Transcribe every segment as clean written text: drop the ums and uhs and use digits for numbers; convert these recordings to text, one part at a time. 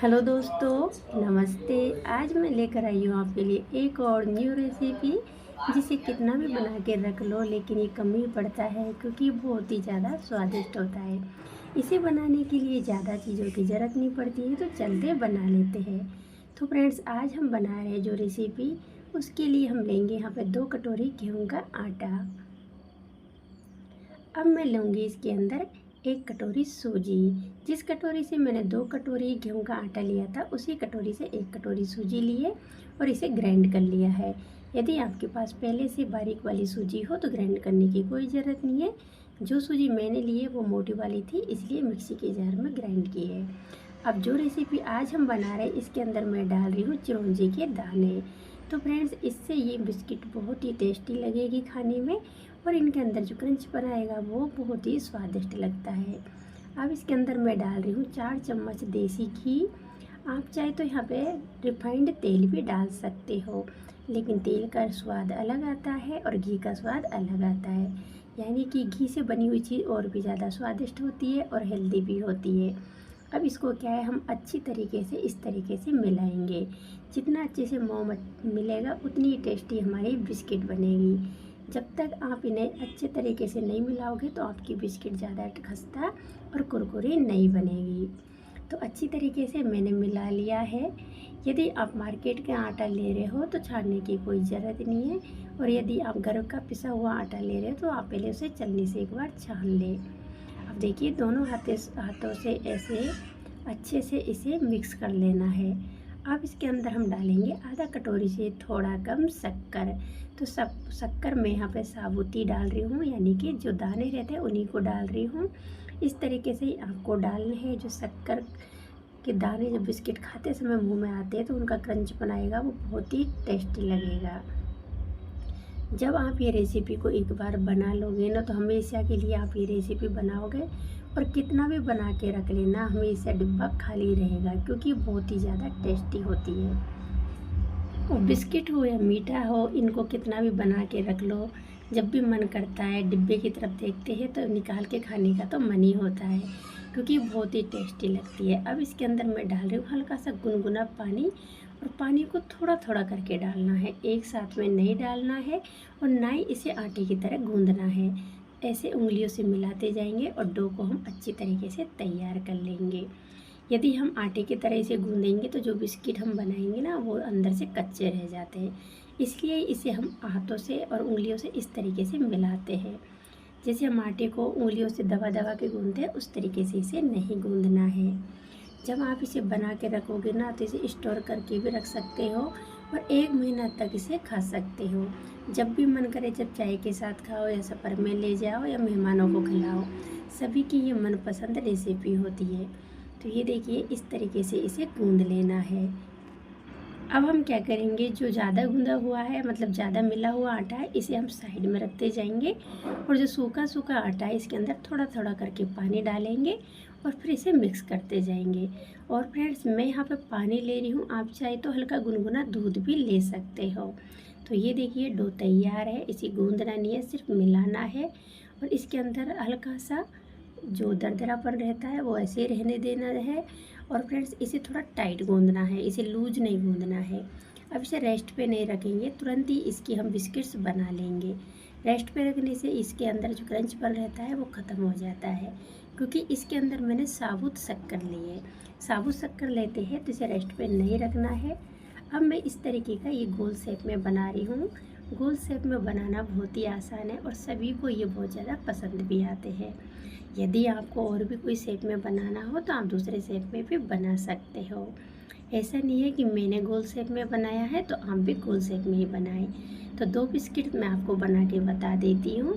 Hello दोस्तों, नमस्ते। आज मैं लेकर आई हूँ आपके लिए एक और न्यू रेसिपी, जिसे कितना भी बना के रख लो लेकिन ये कम ही पड़ता है क्योंकि बहुत ही ज़्यादा स्वादिष्ट होता है। इसे बनाने के लिए ज़्यादा चीज़ों की ज़रूरत नहीं पड़ती है, तो चलते बना लेते हैं। तो फ्रेंड्स, आज हम बना रहे हैं जो रेसिपी, उसके लिए हम लेंगे यहाँ पे 2 कटोरी गेहूँ का आटा। अब मैं लूँगी इसके अंदर 1 कटोरी सूजी। जिस कटोरी से मैंने 2 कटोरी गेहूं का आटा लिया था, उसी कटोरी से 1 कटोरी सूजी लिए और इसे ग्राइंड कर लिया है। यदि आपके पास पहले से बारीक वाली सूजी हो तो ग्राइंड करने की कोई ज़रूरत नहीं है। जो सूजी मैंने ली है वो मोटी वाली थी, इसलिए मिक्सी के जार में ग्राइंड की है। अब जो रेसिपी आज हम बना रहे हैं, इसके अंदर मैं डाल रही हूँ चिरौंजी के दाने। तो फ्रेंड्स, इससे ये बिस्किट बहुत ही टेस्टी लगेगी खाने में, और इनके अंदर जो क्रंच बनाएगा वो बहुत ही स्वादिष्ट लगता है। अब इसके अंदर मैं डाल रही हूँ 4 चम्मच देसी घी। आप चाहे तो यहाँ पे रिफाइंड तेल भी डाल सकते हो, लेकिन तेल का स्वाद अलग आता है और घी का स्वाद अलग आता है। यानी कि घी से बनी हुई चीज़ और भी ज़्यादा स्वादिष्ट होती है और हेल्दी भी होती है। अब इसको क्या है, हम अच्छी तरीके से इस तरीके से मिलाएंगे। जितना अच्छे से मिलेगा उतनी टेस्टी हमारी बिस्किट बनेगी। जब तक आप इन्हें अच्छे तरीके से नहीं मिलाओगे तो आपकी बिस्किट ज़्यादा खस्ता और कुरकुरी नहीं बनेगी। तो अच्छी तरीके से मैंने मिला लिया है। यदि आप मार्केट का आटा ले रहे हो तो छानने की कोई ज़रूरत नहीं है, और यदि आप घर का पिसा हुआ आटा ले रहे हो तो आप पहले उसे चलनी से एक बार छान लें। अब देखिए, दोनों हाथों से ऐसे अच्छे से इसे मिक्स कर लेना है। अब इसके अंदर हम डालेंगे आधा कटोरी से थोड़ा कम शक्कर। तो सब शक्कर मैं यहाँ पे साबुती डाल रही हूँ, यानी कि जो दाने रहते हैं उन्हीं को डाल रही हूँ। इस तरीके से ही आपको डालने हैं। जो शक्कर के दाने जब बिस्किट खाते समय मुंह में आते हैं तो उनका क्रंच बनाएगा, वो बहुत ही टेस्टी लगेगा। जब आप ये रेसिपी को एक बार बना लोगे ना, तो हमेशा के लिए आप ये रेसिपी बनाओगे, और कितना भी बना के रख लेना, हमेशा डिब्बा खाली रहेगा क्योंकि बहुत ही ज़्यादा टेस्टी होती है। और बिस्किट हो या मीठा हो, इनको कितना भी बना के रख लो, जब भी मन करता है डिब्बे की तरफ देखते हैं तो निकाल के खाने का तो मन ही होता है, क्योंकि बहुत ही टेस्टी लगती है। अब इसके अंदर मैं डाल रही हूँ हल्का सा गुनगुना पानी, और पानी को थोड़ा थोड़ा करके डालना है, एक साथ में नहीं डालना है, और ना ही इसे आटे की तरह गूंदना है। ऐसे उंगलियों से मिलाते जाएंगे और डो को हम अच्छी तरीके से तैयार कर लेंगे। यदि हम आटे की तरह इसे गूंदेंगे तो जो बिस्किट हम बनाएंगे ना, वो अंदर से कच्चे रह जाते हैं। इसलिए इसे हम हाथों से और उंगलियों से इस तरीके से मिलाते हैं। जैसे हम आटे को उंगलियों से दबा दबा के गूंदते हैं, उस तरीके से इसे नहीं गूंदना है। जब आप इसे बना के रखोगे ना, तो इसे स्टोर करके भी रख सकते हो और 1 महीना तक इसे खा सकते हो। जब भी मन करे, जब चाय के साथ खाओ या सफ़र में ले जाओ या मेहमानों को खिलाओ, सभी की ये मनपसंद रेसिपी होती है। तो ये देखिए, इस तरीके से इसे गूंद लेना है। अब हम क्या करेंगे, जो ज़्यादा गूंदा हुआ है, मतलब ज़्यादा मिला हुआ आटा है, इसे हम साइड में रखते जाएंगे, और जो सूखा सूखा आटा है इसके अंदर थोड़ा थोड़ा करके पानी डालेंगे और फिर इसे मिक्स करते जाएंगे। और फ्रेंड्स, मैं यहाँ पे पानी ले रही हूँ, आप चाहे तो हल्का गुनगुना दूध भी ले सकते हो। तो ये देखिए, डो तैयार है। इसे गूंदना नहीं है, सिर्फ मिलाना है, और इसके अंदर हल्का सा जो दरदरापन रहता है वो ऐसे रहने देना है। और फ्रेंड्स, इसे थोड़ा टाइट गूंदना है, इसे लूज नहीं गूंदना है। अब इसे रेस्ट पे नहीं रखेंगे, तुरंत ही इसकी हम बिस्किट्स बना लेंगे। रेस्ट पे रखने से इसके अंदर जो क्रंचपन रहता है वो ख़त्म हो जाता है, क्योंकि इसके अंदर मैंने साबुत शक्कर ली है। साबुत शक्कर लेते हैं तो इसे रेस्ट पे नहीं रखना है। अब मैं इस तरीके का ये गोल शेप में बना रही हूँ। गोल शेप में बनाना बहुत ही आसान है और सभी को ये बहुत ज़्यादा पसंद भी आते हैं। यदि आपको और भी कोई शेप में बनाना हो तो आप दूसरे शेप में भी बना सकते हो। ऐसा नहीं है कि मैंने गोल शेप में बनाया है तो आप भी गोल शेप में ही बनाएं। तो 2 बिस्किट मैं आपको बना के बता देती हूँ,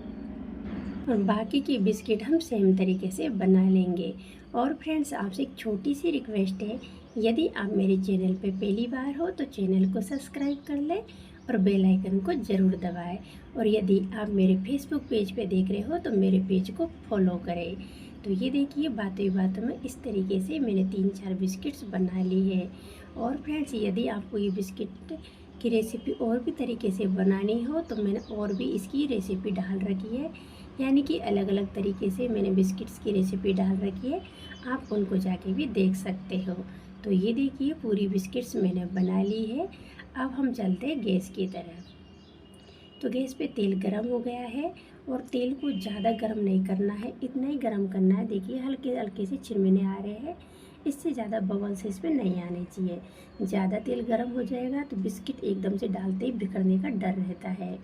और बाकी की बिस्किट हम सेम तरीके से बना लेंगे। और फ्रेंड्स, आपसे एक छोटी सी रिक्वेस्ट है, यदि आप मेरे चैनल पे पहली बार हो तो चैनल को सब्सक्राइब कर लें और बेल आइकन को ज़रूर दबाएं। और यदि आप मेरे फेसबुक पेज पे देख रहे हो तो मेरे पेज को फॉलो करें। तो ये देखिए, बातों बातों में इस तरीके से मैंने 3-4 बिस्किट्स बना ली है। और फ्रेंड्स, यदि आपको ये बिस्किट की रेसिपी और भी तरीके से बनानी हो तो मैंने और भी इसकी रेसिपी डाल रखी है। यानी कि अलग अलग तरीके से मैंने बिस्किट्स की रेसिपी डाल रखी है, आप उनको जाके भी देख सकते हो। तो ये देखिए पूरी बिस्किट्स मैंने बना ली है। अब हम चलते हैं गैस की तरफ। तो गैस पे तेल गरम हो गया है और तेल को ज़्यादा गरम नहीं करना है, इतना ही गरम करना है। देखिए हल्के हल्के से चिरमिने आ रहे हैं, इससे ज़्यादा बबल्स इसमें नहीं आने चाहिए। ज़्यादा तेल गरम हो जाएगा तो बिस्किट एकदम से डालते ही बिखरने का डर रहता है।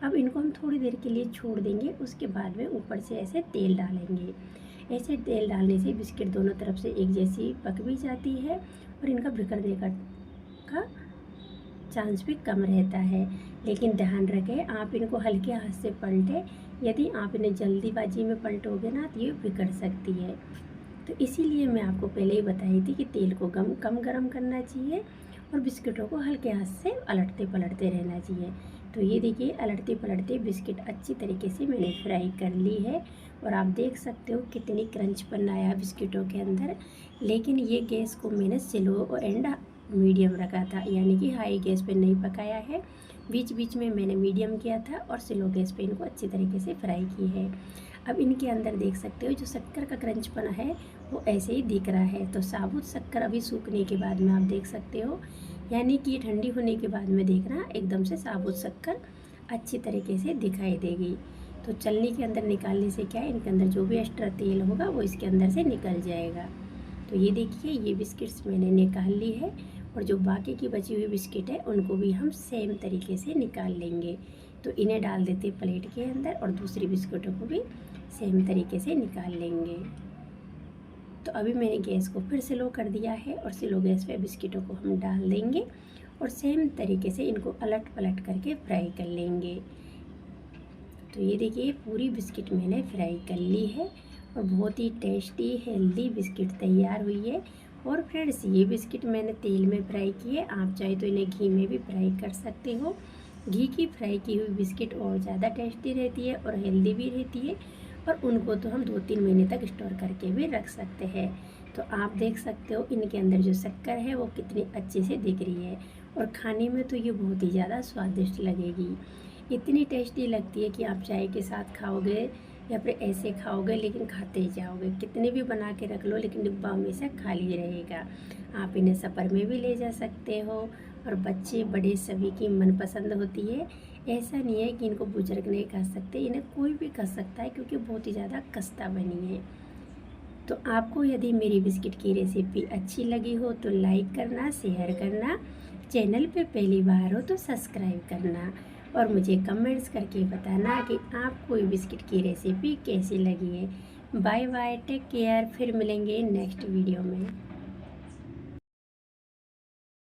अब इनको हम थोड़ी देर के लिए छोड़ देंगे, उसके बाद में ऊपर से ऐसे तेल डालेंगे। ऐसे तेल डालने से बिस्किट दोनों तरफ से एक जैसी पक भी जाती है और इनका बिखरने का चांस भी कम रहता है। लेकिन ध्यान रखें आप इनको हल्के हाथ से पलटें, यदि आप इन्हें जल्दीबाजी में पलटोगे ना तो ये बिगड़ सकती है। तो इसीलिए मैं आपको पहले ही बताई थी कि तेल को कम गरम करना चाहिए और बिस्किटों को हल्के हाथ से अलटते पलटते रहना चाहिए। तो ये देखिए अलटते पलटते बिस्किट अच्छी तरीके से मैंने फ्राई कर ली है और आप देख सकते हो कितनी क्रंचपन आया बिस्किटों के अंदर। लेकिन ये गैस को मैंने स्लो एंड मीडियम रखा था, यानी कि हाई गैस पे नहीं पकाया है। बीच बीच में मैंने मीडियम किया था और स्लो गैस पे इनको अच्छी तरीके से फ्राई की है। अब इनके अंदर देख सकते हो जो शक्कर का क्रंचपन है वो ऐसे ही दिख रहा है। तो साबुत शक्कर अभी सूखने के बाद में आप देख सकते हो, यानी कि ये ठंडी होने के बाद में देखना एकदम से साबुत शक्कर अच्छी तरीके से दिखाई देगी। तो चलनी के अंदर निकालने से क्या है, इनके अंदर जो भी एक्स्ट्रा तेल होगा वो इसके अंदर से निकल जाएगा। तो ये देखिए ये बिस्किट्स मैंने निकाल ली है और जो बाकी की बची हुई बिस्किट है उनको भी हम सेम तरीके से निकाल लेंगे। तो इन्हें डाल देते प्लेट के अंदर और दूसरी बिस्किटों को भी सेम तरीके से निकाल लेंगे। तो अभी मैंने गैस को फिर स्लो कर दिया है और स्लो गैस पे बिस्किटों को हम डाल देंगे और सेम तरीके से इनको अलट पलट करके फ्राई कर लेंगे। तो ये देखिए पूरी बिस्किट मैंने फ्राई कर ली है और बहुत ही टेस्टी हेल्दी बिस्किट तैयार हुई है। और फ्रेंड्स ये बिस्किट मैंने तेल में फ्राई किए, आप चाहे तो इन्हें घी में भी फ्राई कर सकते हो। घी की फ्राई की हुई बिस्किट और ज़्यादा टेस्टी रहती है और हेल्दी भी रहती है और उनको तो हम 2-3 महीने तक स्टोर करके भी रख सकते हैं। तो आप देख सकते हो इनके अंदर जो शक्कर है वो कितनी अच्छे से दिख रही है और खाने में तो ये बहुत ही ज़्यादा स्वादिष्ट लगेगी। इतनी टेस्टी लगती है कि आप चाय के साथ खाओगे या फिर ऐसे खाओगे लेकिन खाते ही जाओगे। कितने भी बना के रख लो लेकिन डिब्बा हमेशा खाली रहेगा। आप इन्हें सफ़र में भी ले जा सकते हो और बच्चे बड़े सभी की मनपसंद होती है। ऐसा नहीं है कि इनको बुजुर्ग नहीं खा सकते, इन्हें कोई भी खा सकता है क्योंकि बहुत ही ज़्यादा खस्ता बनी है। तो आपको यदि मेरी बिस्किट की रेसिपी अच्छी लगी हो तो लाइक करना, शेयर करना, चैनल पे पहली बार हो तो सब्सक्राइब करना और मुझे कमेंट्स करके बताना कि आपको ये बिस्किट की रेसिपी कैसी लगी है। बाय बाय, टेक केयर, फिर मिलेंगे नेक्स्ट वीडियो में।